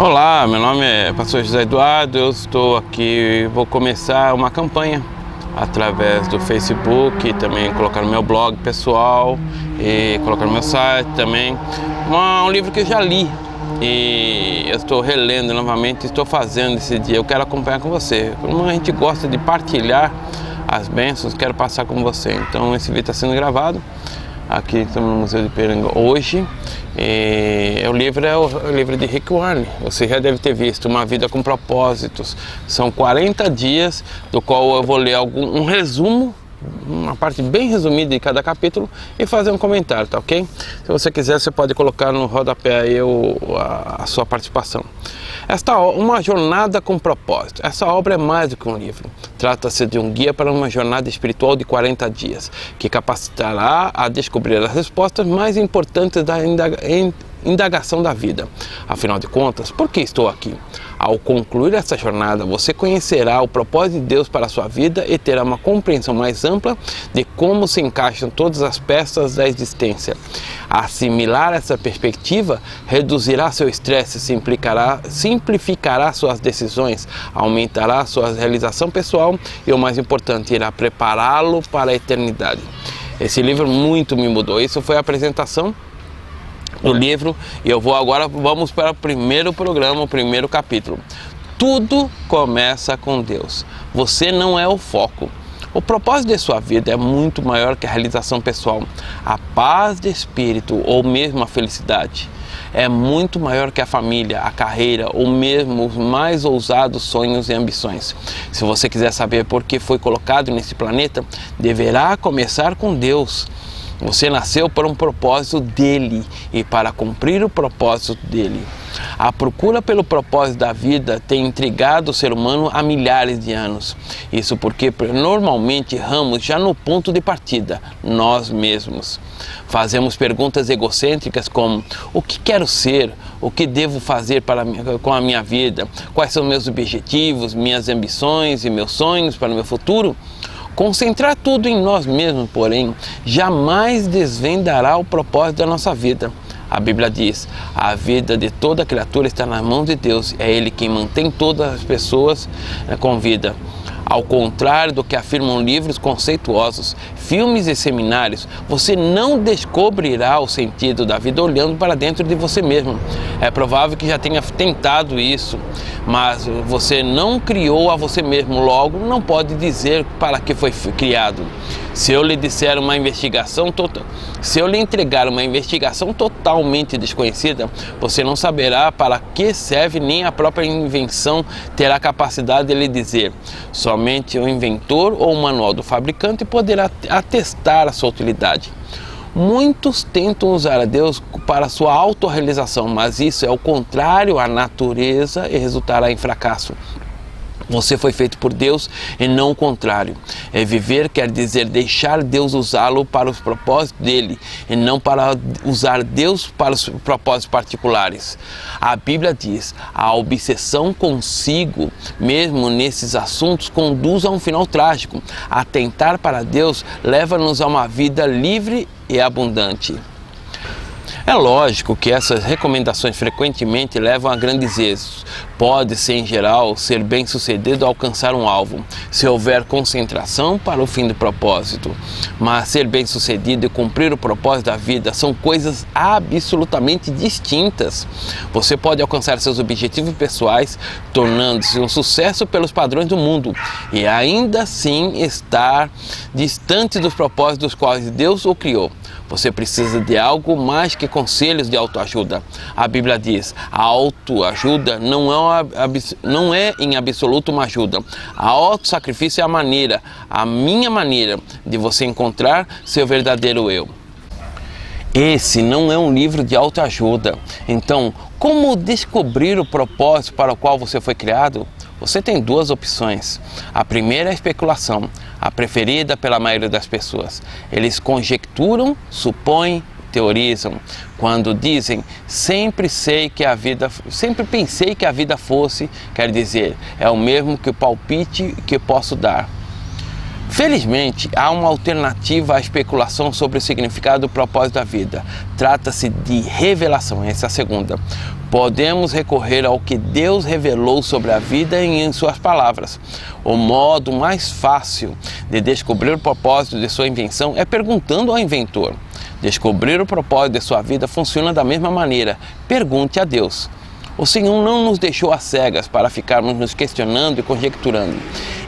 Olá, meu nome é Pastor José Eduardo, eu estou aqui, vou começar uma campanha através do Facebook e também colocar no meu blog pessoal e colocar no meu site também, um livro que eu já li e eu estou relendo novamente, estou fazendo esse dia, eu quero acompanhar com você, como a gente gosta de partilhar as bênçãos, quero passar com você, então esse vídeo está sendo gravado. Aqui estamos no Museu de Ipiranga hoje. O livro é o livro de Rick Warren. Você já deve ter visto, Uma Vida com Propósitos. São 40 dias, do qual eu vou ler um resumo, uma parte bem resumida de cada capítulo e fazer um comentário, tá ok? Se você quiser, você pode colocar no rodapé aí a sua participação. Uma jornada com propósito. Essa obra é mais do que um livro. Trata-se de um guia para uma jornada espiritual de 40 dias, que capacitará a descobrir as respostas mais importantes da indagação da vida. Afinal de contas, por que estou aqui? Ao concluir essa jornada, você conhecerá o propósito de Deus para a sua vida e terá uma compreensão mais ampla de como se encaixam todas as peças da existência. Assimilar essa perspectiva reduzirá seu estresse, simplificará suas decisões, aumentará sua realização pessoal e, o mais importante, irá prepará-lo para a eternidade. Esse livro muito me mudou. Isso foi a apresentação do livro e vamos para o primeiro programa, o primeiro capítulo. Tudo começa com Deus. Você não é o foco. O propósito de sua vida é muito maior que a realização pessoal. A paz de espírito ou mesmo a felicidade é muito maior que a família, a carreira ou mesmo os mais ousados sonhos e ambições. Se você quiser saber por que foi colocado nesse planeta, deverá começar com Deus. Você nasceu para um propósito dele e para cumprir o propósito dele. A procura pelo propósito da vida tem intrigado o ser humano há milhares de anos. Isso porque normalmente erramos já no ponto de partida, nós mesmos. Fazemos perguntas egocêntricas como: o que quero ser? O que devo fazer com a minha vida? Quais são meus objetivos, minhas ambições e meus sonhos para o meu futuro? Concentrar tudo em nós mesmos, porém, jamais desvendará o propósito da nossa vida. A Bíblia diz: a vida de toda criatura está nas mãos de Deus, é Ele quem mantém todas as pessoas com vida. Ao contrário do que afirmam livros conceituosos, filmes e seminários, você não descobrirá o sentido da vida olhando para dentro de você mesmo. É provável que já tenha tentado isso, mas você não criou a você mesmo, logo não pode dizer para que foi criado. Se eu lhe entregar uma investigação totalmente desconhecida, você não saberá para que serve, nem a própria invenção terá capacidade de lhe dizer. Somente o inventor ou o manual do fabricante poderá atestar a sua utilidade. Muitos tentam usar a Deus para sua autorrealização, mas isso é o contrário à natureza e resultará em fracasso. Você foi feito por Deus e não o contrário. Viver quer dizer deixar Deus usá-lo para os propósitos dele e não para usar Deus para os propósitos particulares. A Bíblia diz: a obsessão consigo, mesmo nesses assuntos, conduz a um final trágico. Atentar para Deus leva-nos a uma vida livre e abundante. É lógico que essas recomendações frequentemente levam a grandes êxitos. Pode-se, em geral, ser bem-sucedido ao alcançar um alvo, se houver concentração para o fim do propósito. Mas ser bem-sucedido e cumprir o propósito da vida são coisas absolutamente distintas. Você pode alcançar seus objetivos pessoais, tornando-se um sucesso pelos padrões do mundo, e ainda assim estar distante dos propósitos dos quais Deus o criou. Você precisa de algo mais que conselhos de autoajuda. A Bíblia diz: a autoajuda não é em absoluto uma ajuda. A autossacrifício é a minha maneira de você encontrar seu verdadeiro eu. Esse não é um livro de autoajuda. Então, como descobrir o propósito para o qual você foi criado? Você tem duas opções. A primeira é a especulação, a preferida pela maioria das pessoas. Eles conjecturam, supõem, teorizam. Quando dizem sempre pensei que a vida fosse, quer dizer, é o mesmo que o palpite que posso dar. Felizmente, há uma alternativa à especulação sobre o significado e o propósito da vida. Trata-se de revelação, essa é a segunda. Podemos recorrer ao que Deus revelou sobre a vida em suas palavras. O modo mais fácil de descobrir o propósito de sua invenção é perguntando ao inventor. Descobrir o propósito de sua vida funciona da mesma maneira. Pergunte a Deus. O Senhor não nos deixou às cegas para ficarmos nos questionando e conjecturando.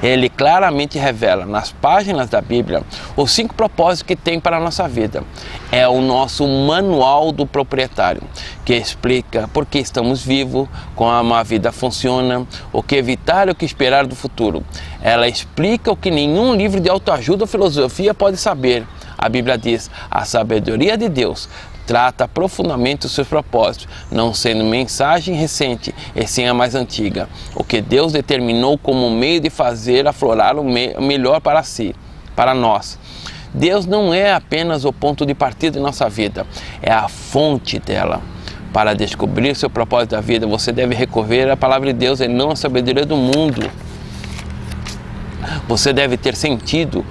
Ele claramente revela nas páginas da Bíblia os 5 propósitos que tem para a nossa vida. É o nosso manual do proprietário, que explica por que estamos vivos, como a vida funciona, o que evitar e o que esperar do futuro. Ela explica o que nenhum livro de autoajuda ou filosofia pode saber. A Bíblia diz: a sabedoria de Deus trata profundamente os seus propósitos, não sendo mensagem recente, e sim a mais antiga. O que Deus determinou como meio de fazer aflorar o melhor para si, para nós. Deus não é apenas o ponto de partida de nossa vida, é a fonte dela. Para descobrir seu propósito da vida, você deve recorrer à palavra de Deus e não à sabedoria do mundo. Você deve ter sentido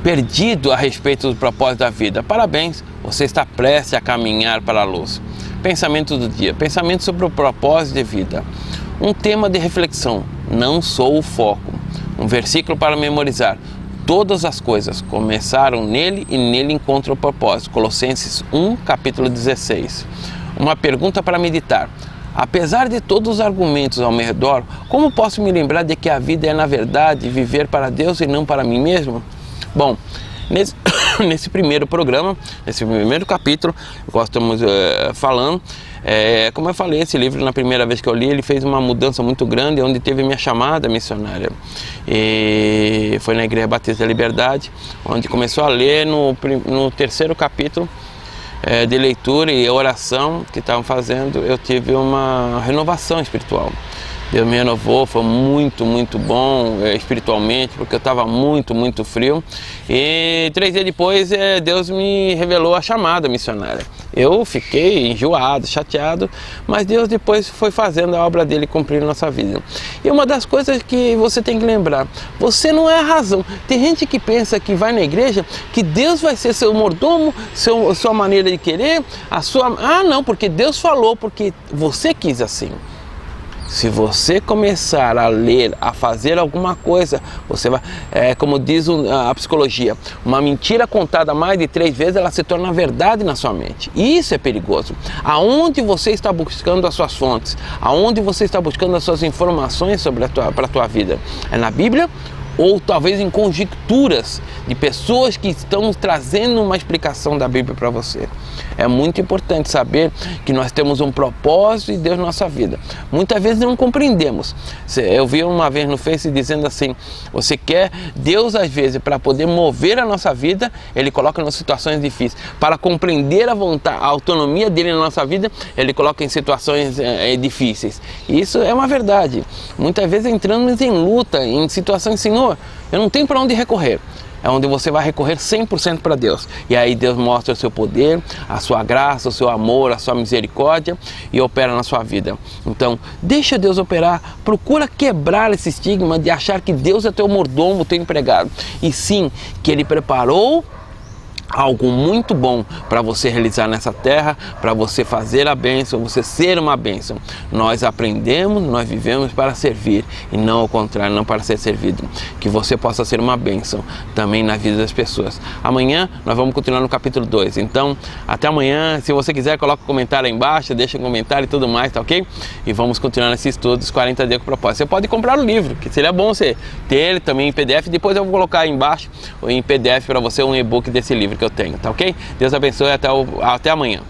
perdido a respeito do propósito da vida. Parabéns, você está prestes a caminhar para a luz. Pensamento do dia. Pensamento sobre o propósito de vida. Um tema de reflexão. Não sou o foco. Um versículo para memorizar. Todas as coisas começaram nele e nele encontram o propósito. Colossenses 1, capítulo 16. Uma pergunta para meditar. Apesar de todos os argumentos ao meu redor, como posso me lembrar de que a vida é, na verdade, viver para Deus e não para mim mesmo? Bom, nesse primeiro programa, nesse primeiro capítulo, nós estamos falando, como eu falei, esse livro, na primeira vez que eu li, ele fez uma mudança muito grande, onde teve minha chamada missionária. E foi na Igreja Batista da Liberdade, onde começou a ler no terceiro capítulo de leitura e oração que estavam fazendo, eu tive uma renovação espiritual. Deus me renovou, foi muito bom espiritualmente, porque eu estava muito frio. E 3 dias depois, Deus me revelou a chamada missionária. Eu fiquei enjoado, chateado, mas Deus depois foi fazendo a obra dele cumprir na nossa vida. E uma das coisas que você tem que lembrar, você não é a razão. Tem gente que pensa que vai na igreja, que Deus vai ser seu mordomo, sua maneira de querer, não, porque Deus falou, porque você quis assim. Se você começar a ler, a fazer alguma coisa, você vai, como diz a psicologia, uma mentira contada mais de 3 vezes, ela se torna verdade na sua mente. E isso é perigoso. Aonde você está buscando as suas fontes? Aonde você está buscando as suas informações para a tua vida? É na Bíblia? Ou talvez em conjecturas de pessoas que estão trazendo uma explicação da Bíblia para você. É muito importante saber que nós temos um propósito de Deus na nossa vida. Muitas vezes não compreendemos. Eu vi uma vez no Face dizendo assim, você quer Deus às vezes para poder mover a nossa vida, Ele coloca em situações difíceis. Para compreender a autonomia dele na nossa vida, Ele coloca em situações difíceis. E isso é uma verdade. Muitas vezes entramos em luta, em situações, Senhor, eu não tenho para onde recorrer. É onde você vai recorrer 100% para Deus. E aí Deus mostra o seu poder, a sua graça, o seu amor, a sua misericórdia e opera na sua vida. Então, deixa Deus operar. Procura quebrar esse estigma de achar que Deus é teu mordomo, teu empregado. E sim, que Ele preparou algo muito bom para você realizar nessa terra, para você fazer a bênção, você ser uma bênção. Nós aprendemos, nós vivemos para servir e não ao contrário, não para ser servido. Que você possa ser uma bênção também na vida das pessoas. Amanhã nós vamos continuar no capítulo 2. Então, até amanhã. Se você quiser, coloca um comentário aí embaixo, deixa um comentário e tudo mais, tá ok? E vamos continuar nesse estudo dos 40 dias com propósito. Você pode comprar o livro, que seria bom você ter ele também em PDF. Depois eu vou colocar aí embaixo em PDF para você um e-book desse livro que eu tenho, tá ok? Deus abençoe, até amanhã.